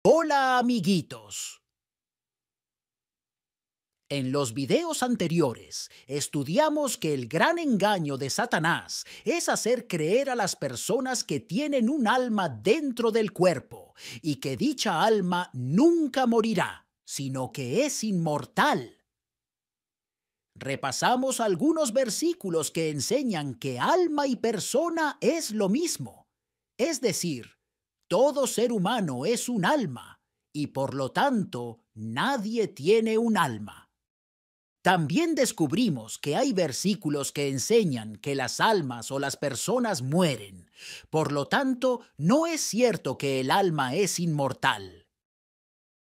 Hola amiguitos. En los videos anteriores estudiamos que el gran engaño de Satanás es hacer creer a las personas que tienen un alma dentro del cuerpo y que dicha alma nunca morirá, sino que es inmortal. Repasamos algunos versículos que enseñan que alma y persona es lo mismo, es decir, todo ser humano es un alma y por lo tanto nadie tiene un alma. También descubrimos que hay versículos que enseñan que las almas o las personas mueren. Por lo tanto, no es cierto que el alma es inmortal.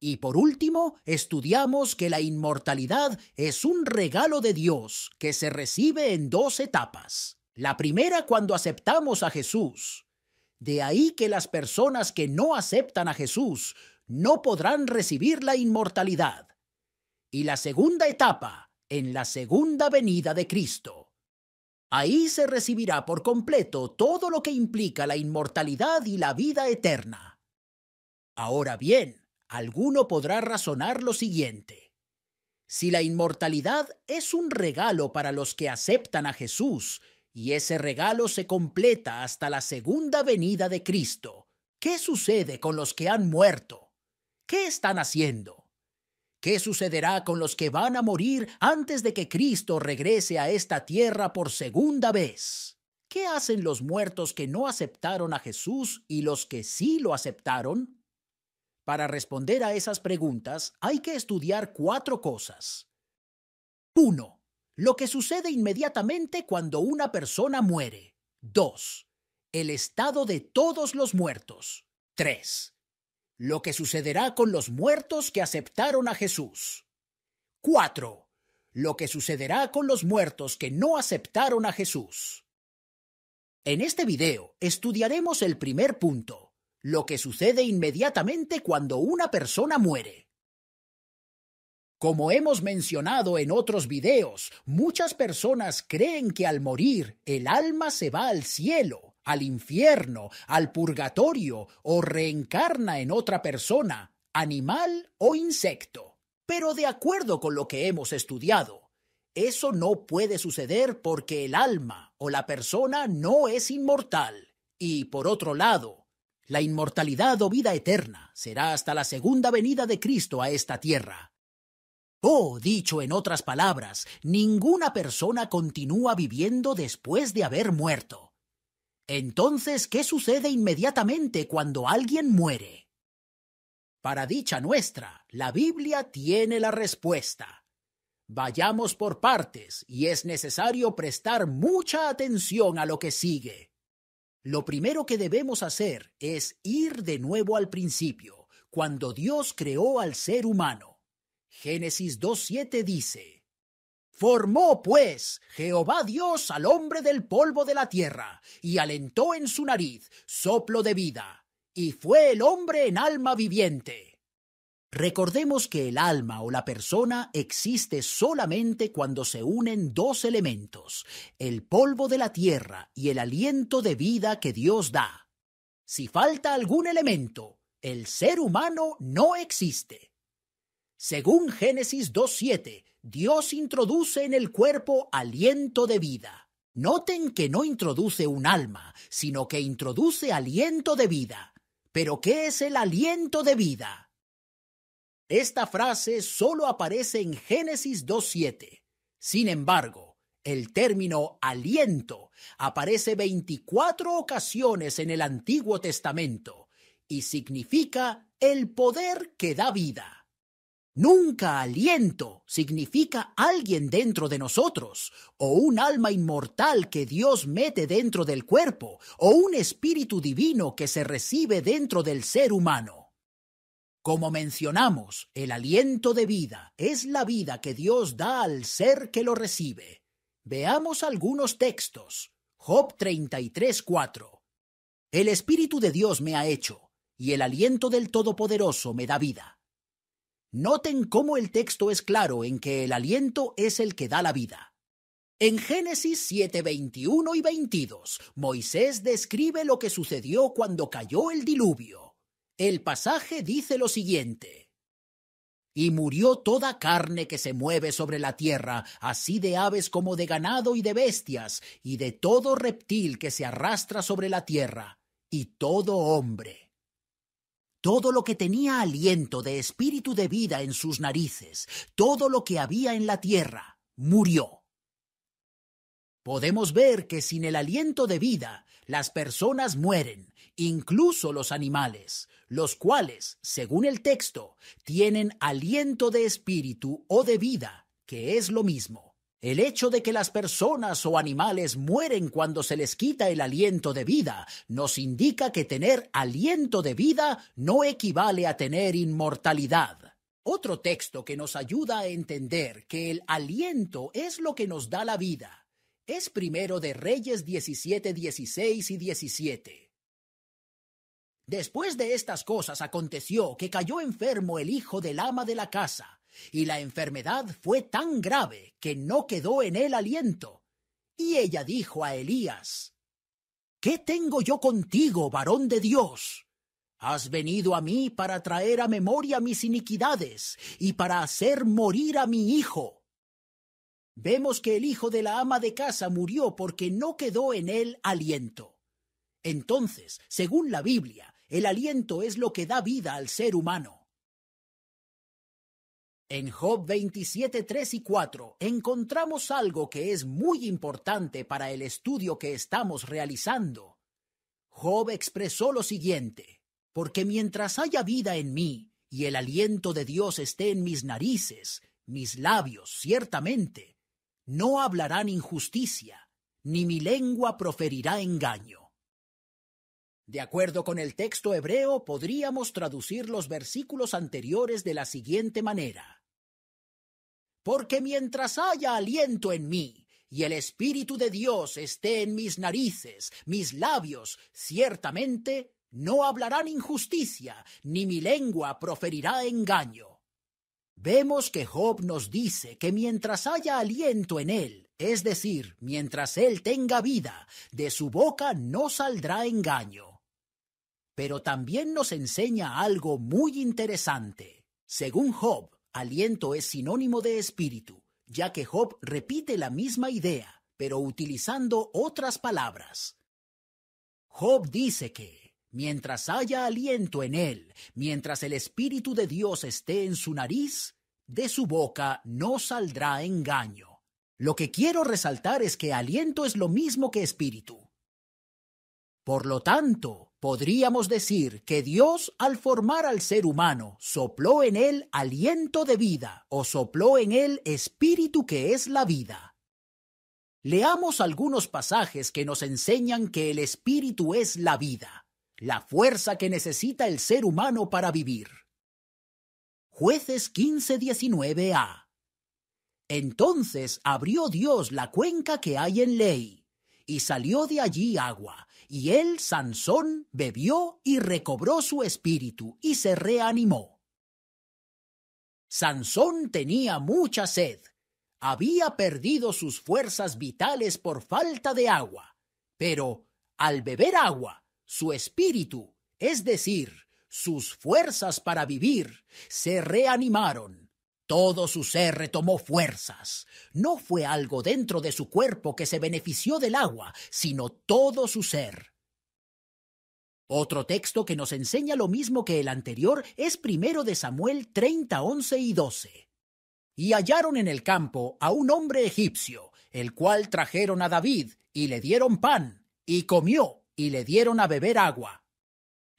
Y por último, estudiamos que la inmortalidad es un regalo de Dios que se recibe en dos etapas. La primera cuando aceptamos a Jesús. De ahí que las personas que no aceptan a Jesús no podrán recibir la inmortalidad. Y la segunda etapa, en la segunda venida de Cristo. Ahí se recibirá por completo todo lo que implica la inmortalidad y la vida eterna. Ahora bien, alguno podrá razonar lo siguiente. Si la inmortalidad es un regalo para los que aceptan a Jesús, y ese regalo se completa hasta la segunda venida de Cristo, ¿qué sucede con los que han muerto? ¿Qué están haciendo? ¿Qué sucederá con los que van a morir antes de que Cristo regrese a esta tierra por segunda vez? ¿Qué hacen los muertos que no aceptaron a Jesús y los que sí lo aceptaron? Para responder a esas preguntas hay que estudiar 4 cosas. 1. Lo que sucede inmediatamente cuando una persona muere. 2. El estado de todos los muertos. 3. Lo que sucederá con los muertos que aceptaron a Jesús. 4. Lo que sucederá con los muertos que no aceptaron a Jesús. En este video estudiaremos el primer punto, lo que sucede inmediatamente cuando una persona muere. Como hemos mencionado en otros videos, muchas personas creen que al morir el alma se va al cielo, al infierno, al purgatorio o reencarna en otra persona, animal o insecto. Pero de acuerdo con lo que hemos estudiado, eso no puede suceder porque el alma o la persona no es inmortal. Y por otro lado, la inmortalidad o vida eterna será hasta la segunda venida de Cristo a esta tierra. O, dicho en otras palabras, ninguna persona continúa viviendo después de haber muerto. Entonces, ¿qué sucede inmediatamente cuando alguien muere? Para dicha nuestra, la Biblia tiene la respuesta. Vayamos por partes y es necesario prestar mucha atención a lo que sigue. Lo primero que debemos hacer es ir de nuevo al principio, cuando Dios creó al ser humano. Génesis 2:7 dice: Formó, pues, Jehová Dios al hombre del polvo de la tierra, y alentó en su nariz soplo de vida, y fue el hombre en alma viviente. Recordemos que el alma o la persona existe solamente cuando se unen dos elementos, el polvo de la tierra y el aliento de vida que Dios da. Si falta algún elemento, el ser humano no existe. Según Génesis 2:7, Dios introduce en el cuerpo aliento de vida. Noten que no introduce un alma, sino que introduce aliento de vida. ¿Pero qué es el aliento de vida? Esta frase solo aparece en Génesis 2:7. Sin embargo, el término aliento aparece 24 ocasiones en el Antiguo Testamento y significa el poder que da vida. Nunca aliento significa alguien dentro de nosotros, o un alma inmortal que Dios mete dentro del cuerpo, o un espíritu divino que se recibe dentro del ser humano. Como mencionamos, el aliento de vida es la vida que Dios da al ser que lo recibe. Veamos algunos textos. Job 33:4. El Espíritu de Dios me ha hecho, y el aliento del Todopoderoso me da vida. Noten cómo el texto es claro en que el aliento es el que da la vida. En Génesis 7:21 y 22, Moisés describe lo que sucedió cuando cayó el diluvio. El pasaje dice lo siguiente: y murió toda carne que se mueve sobre la tierra, así de aves como de ganado y de bestias, y de todo reptil que se arrastra sobre la tierra, y todo hombre. Todo lo que tenía aliento de espíritu de vida en sus narices, todo lo que había en la tierra, murió. Podemos ver que sin el aliento de vida, las personas mueren, incluso los animales, los cuales, según el texto, tienen aliento de espíritu o de vida, que es lo mismo. El hecho de que las personas o animales mueren cuando se les quita el aliento de vida nos indica que tener aliento de vida no equivale a tener inmortalidad. Otro texto que nos ayuda a entender que el aliento es lo que nos da la vida es Primero de Reyes 17, 16 y 17. Después de estas cosas aconteció que cayó enfermo el hijo del ama de la casa, y la enfermedad fue tan grave que no quedó en él aliento. Y ella dijo a Elías: ¿qué tengo yo contigo, varón de Dios? Has venido a mí para traer a memoria mis iniquidades y para hacer morir a mi hijo. Vemos que el hijo de la ama de casa murió porque no quedó en él aliento. Entonces, según la Biblia, el aliento es lo que da vida al ser humano. En Job 27, 3 y 4 encontramos algo que es muy importante para el estudio que estamos realizando. Job expresó lo siguiente: porque mientras haya vida en mí y el aliento de Dios esté en mis narices, mis labios, ciertamente, no hablarán injusticia, ni mi lengua proferirá engaño. De acuerdo con el texto hebreo, podríamos traducir los versículos anteriores de la siguiente manera: porque mientras haya aliento en mí y el Espíritu de Dios esté en mis narices, mis labios, ciertamente, no hablarán injusticia, ni mi lengua proferirá engaño. Vemos que Job nos dice que mientras haya aliento en él, es decir, mientras él tenga vida, de su boca no saldrá engaño. Pero también nos enseña algo muy interesante. Según Job, aliento es sinónimo de espíritu, ya que Job repite la misma idea, pero utilizando otras palabras. Job dice que mientras haya aliento en él, mientras el Espíritu de Dios esté en su nariz, de su boca no saldrá engaño. Lo que quiero resaltar es que aliento es lo mismo que espíritu. Por lo tanto, podríamos decir que Dios, al formar al ser humano, sopló en él aliento de vida o sopló en él espíritu, que es la vida. Leamos algunos pasajes que nos enseñan que el espíritu es la vida, la fuerza que necesita el ser humano para vivir. Jueces 15, 19a. Entonces abrió Dios la cuenca que hay en Lei, y salió de allí agua, y él, Sansón, bebió y recobró su espíritu, y se reanimó. Sansón tenía mucha sed. Había perdido sus fuerzas vitales por falta de agua, pero al beber agua, su espíritu, es decir, sus fuerzas para vivir, se reanimaron. Todo su ser retomó fuerzas. No fue algo dentro de su cuerpo que se benefició del agua, sino todo su ser. Otro texto que nos enseña lo mismo que el anterior es Primero de Samuel 30, 11 y 12. Y hallaron en el campo a un hombre egipcio, el cual trajeron a David, y le dieron pan, y comió, y le dieron a beber agua.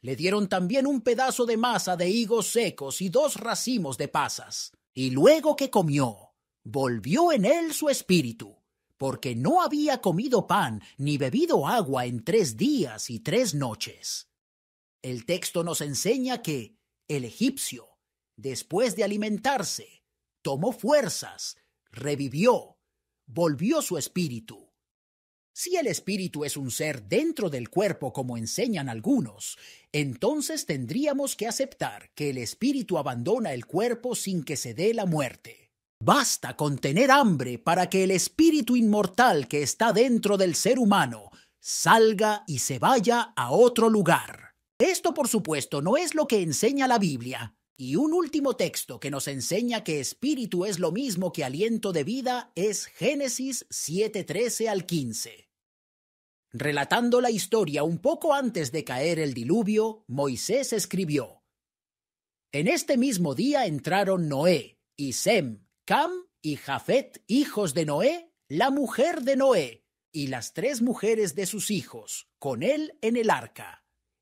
Le dieron también un pedazo de masa de higos secos y 2 racimos de pasas. Y luego que comió, volvió en él su espíritu, porque no había comido pan ni bebido agua en 3 días y 3 noches. El texto nos enseña que el egipcio, después de alimentarse, tomó fuerzas, revivió, volvió su espíritu. Si el espíritu es un ser dentro del cuerpo, como enseñan algunos, entonces tendríamos que aceptar que el espíritu abandona el cuerpo sin que se dé la muerte. Basta con tener hambre para que el espíritu inmortal que está dentro del ser humano salga y se vaya a otro lugar. Esto, por supuesto, no es lo que enseña la Biblia. Y un último texto que nos enseña que espíritu es lo mismo que aliento de vida es Génesis 7:13 al 15. Relatando la historia un poco antes de caer el diluvio, Moisés escribió: En este mismo día entraron Noé, y Sem, Cam y Jafet, hijos de Noé, la mujer de Noé, y las 3 mujeres de sus hijos, con él en el arca.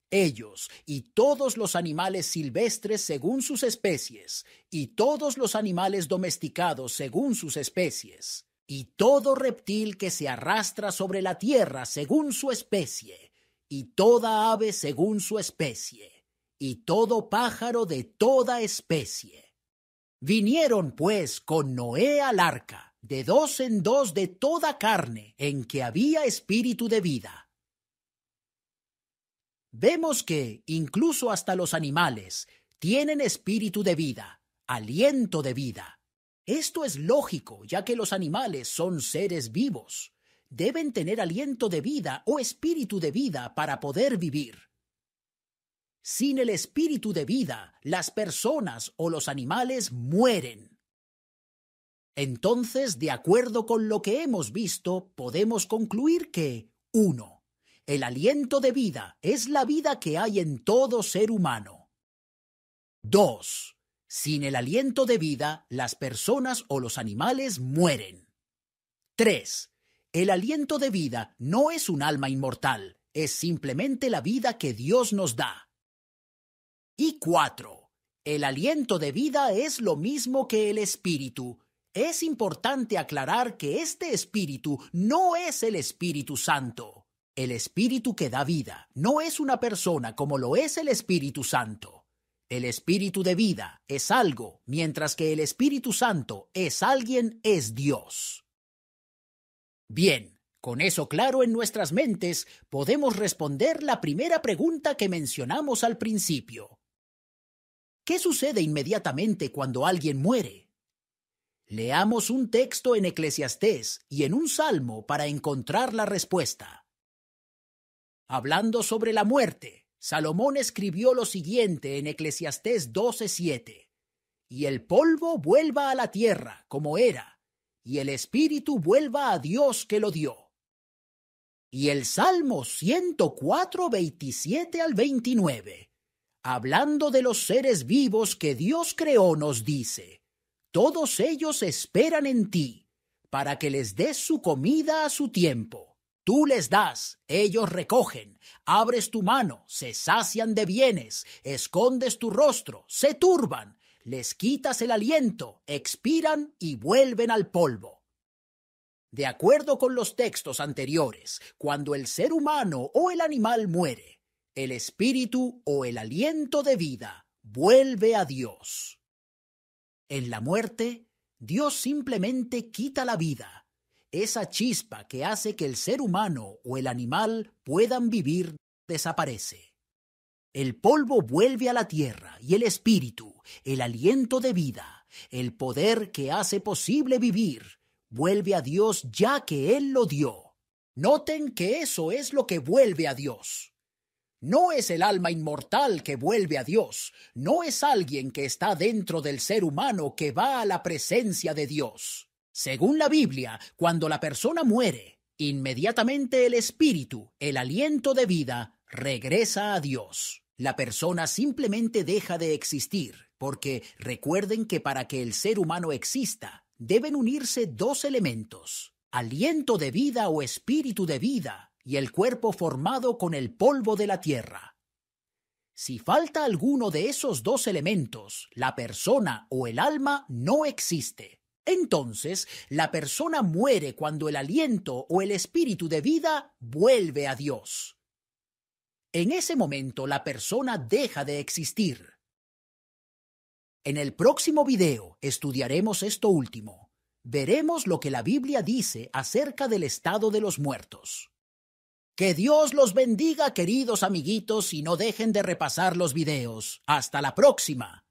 Ellos y todos los animales silvestres según sus especies, y todos los animales domesticados según sus especies, y todo reptil que se arrastra sobre la tierra según su especie, y toda ave según su especie, y todo pájaro de toda especie. Vinieron pues con Noé al arca, de 2 en 2 de toda carne en que había espíritu de vida. Vemos que, incluso hasta los animales, tienen espíritu de vida, aliento de vida. Esto es lógico, ya que los animales son seres vivos. Deben tener aliento de vida o espíritu de vida para poder vivir. Sin el espíritu de vida, las personas o los animales mueren. Entonces, de acuerdo con lo que hemos visto, podemos concluir que 1. El aliento de vida es la vida que hay en todo ser humano. 2. Sin el aliento de vida, las personas o los animales mueren. 3. El aliento de vida no es un alma inmortal, es simplemente la vida que Dios nos da. Y 4. El aliento de vida es lo mismo que el espíritu. Es importante aclarar que este espíritu no es el Espíritu Santo. El espíritu que da vida no es una persona como lo es el Espíritu Santo. El espíritu de vida es algo, mientras que el Espíritu Santo es alguien, es Dios. Bien, con eso claro en nuestras mentes, podemos responder la primera pregunta que mencionamos al principio. ¿Qué sucede inmediatamente cuando alguien muere? Leamos un texto en Eclesiastés y en un salmo para encontrar la respuesta. Hablando sobre la muerte, Salomón escribió lo siguiente en Eclesiastés 12:7: Y el polvo vuelva a la tierra como era, y el espíritu vuelva a Dios que lo dio. Y el Salmo 104:27 al 29, hablando de los seres vivos que Dios creó, nos dice: Todos ellos esperan en ti, para que les des su comida a su tiempo. Tú les das, ellos recogen, abres tu mano, se sacian de bienes, escondes tu rostro, se turban, les quitas el aliento, expiran y vuelven al polvo. De acuerdo con los textos anteriores, cuando el ser humano o el animal muere, el espíritu o el aliento de vida vuelve a Dios. En la muerte, Dios simplemente quita la vida. Esa chispa que hace que el ser humano o el animal puedan vivir desaparece. El polvo vuelve a la tierra y el espíritu, el aliento de vida, el poder que hace posible vivir, vuelve a Dios ya que Él lo dio. Noten que eso es lo que vuelve a Dios. No es el alma inmortal que vuelve a Dios, no es alguien que está dentro del ser humano que va a la presencia de Dios. Según la Biblia, cuando la persona muere, inmediatamente el espíritu, el aliento de vida, regresa a Dios. La persona simplemente deja de existir, porque recuerden que para que el ser humano exista, deben unirse 2 elementos: aliento de vida o espíritu de vida, y el cuerpo formado con el polvo de la tierra. Si falta alguno de esos 2 elementos, la persona o el alma no existe. Entonces, la persona muere cuando el aliento o el espíritu de vida vuelve a Dios. En ese momento, la persona deja de existir. En el próximo video estudiaremos esto último. Veremos lo que la Biblia dice acerca del estado de los muertos. Que Dios los bendiga, queridos amiguitos, y no dejen de repasar los videos. ¡Hasta la próxima!